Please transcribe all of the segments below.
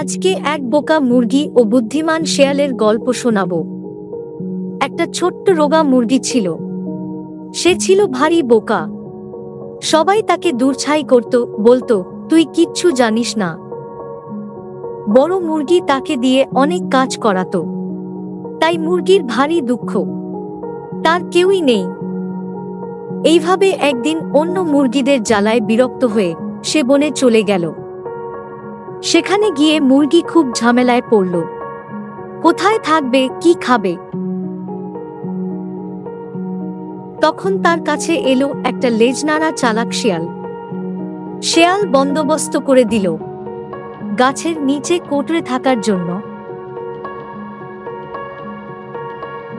আজকে এক বোকা মুরগি ও বুদ্ধিমান শেয়ালের গল্প শোনাবো। একটা ছোট্ট রোগা মুরগি ছিল। সে ছিল ভারী বোকা। সবাই তাকে দূরছাই করত, বলতো, তুই কিচ্ছু জানিস না। বড় মুরগি তাকে দিয়ে অনেক কাজ করাতো। তাই মুরগির ভারী দুঃখ, তার কেউই নেই। এইভাবে একদিন অন্য মুরগিদের জ্বালায় বিরক্ত হয়ে সে বনে চলে গেল। সেখানে গিয়ে মুরগি খুব ঝামেলায় পড়ল। কোথায় থাকবে, কি খাবে? তখন তার কাছে এলো একটা লেজনাড়া চালাক শিয়াল। শেয়াল বন্দোবস্ত করে দিল গাছের নিচে কোটরে থাকার জন্য।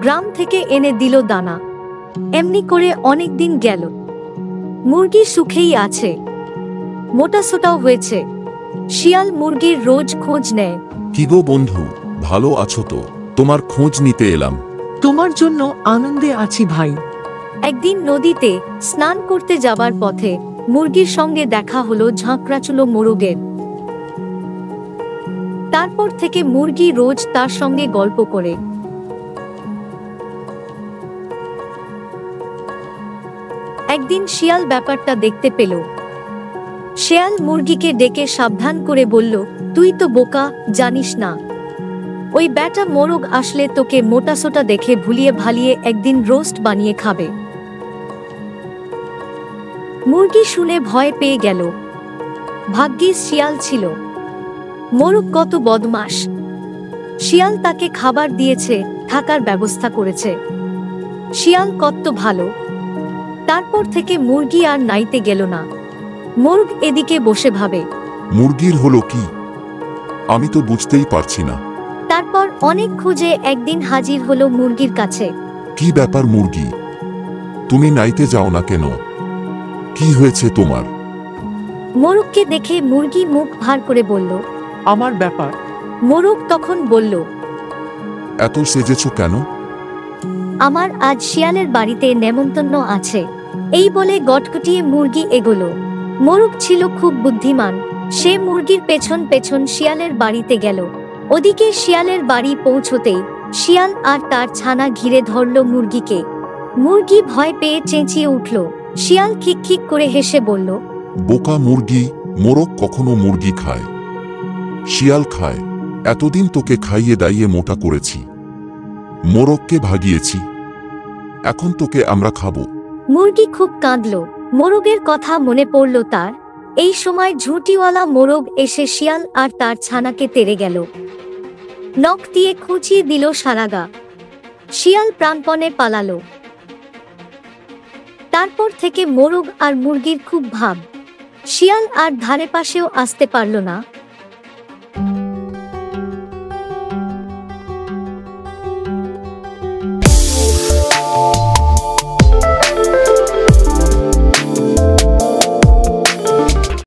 গ্রাম থেকে এনে দিল দানা। এমনি করে অনেক দিন গেল। মুরগি সুখেই আছে, মোটাসোটাও হয়েছে। শিয়াল মুরগির রোজ খোঁজ নেয়। কি গো বন্ধু, ভালো আছো তো? তোমার খোঁজ নিতে এলাম। তোমার জন্য আনন্দে আছি ভাই। একদিন নদীতে স্নান করতে যাবার পথে মুরগির সঙ্গে দেখা হলো ঝাঁকড়াচুলো মোরগের। তারপর থেকে মুরগি রোজ তার সঙ্গে গল্প করে। একদিন শিয়াল ব্যাপারটা দেখতে পেল। শেয়াল মুরগিকে ডেকে সাবধান করে বলল, তুই তো বোকা, জানিস না। ওই ব্যাটা মোরগ আসলে তোকে মোটাসোটা দেখে ভুলিয়ে ভালিয়ে একদিন রোস্ট বানিয়ে খাবে। মুরগি শুনে ভয় পেয়ে গেল। ভাগ্যিস শিয়াল ছিল। মোরগ কত বদমাশ! শিয়াল তাকে খাবার দিয়েছে, থাকার ব্যবস্থা করেছে। শিয়াল কত ভালো! তারপর থেকে মুরগি আর নাইতে গেল না। মোরগ এদিকে বসে ভাবে, মুরগির হলো কি? আমি তো বুঝতেই পারছি না। তারপর অনেক খুঁজে একদিন হাজির হলো মুরগির কাছে। কি ব্যাপার মুরগি, তুমি নাইতে যাও না কেন? কি হয়েছে তোমার? মোরগকে দেখে মুরগি মুখ ভার করে বলল, আমার ব্যাপার। মোরগ তখন বলল, এত সেজেছ কেন? আমার আজ শিয়ালের বাড়িতে নেমন্তন্ন আছে। এই বলে গটগটিয়ে মুরগি এগোলো। মোরগ ছিল খুব বুদ্ধিমান। সে মুরগির পেছন পেছন শিয়ালের বাড়িতে গেল। ওদিকে শিয়ালের বাড়ি পৌঁছতেই শিয়াল আর তার ছানা ঘিরে ধরল মুরগিকে। মুরগি ভয় পেয়ে চেঁচিয়ে উঠল। শিয়াল খিকখিক করে হেসে বলল, বোকা মুরগি, মোরগ কখনো মুরগি খায়? শিয়াল খায়। এতদিন তোকে খাইয়ে দাইয়ে মোটা করেছি, মোরগকে ভাগিয়েছি, এখন তোকে আমরা খাবো। মুরগি খুব কাঁদল। মোরগের কথা মনে পড়ল তার। এই সময় ঝুঁটিওয়ালা মোরগ এসে শিয়াল আর তার ছানাকে তেড়ে গেল। নখ দিয়ে খুঁচিয়ে দিল সারাগা। শিয়াল প্রাণপণে পালালো। তারপর থেকে মোরগ আর মুরগির খুব ভাব। শিয়াল আর ধারে পাশেও আসতে পারল না।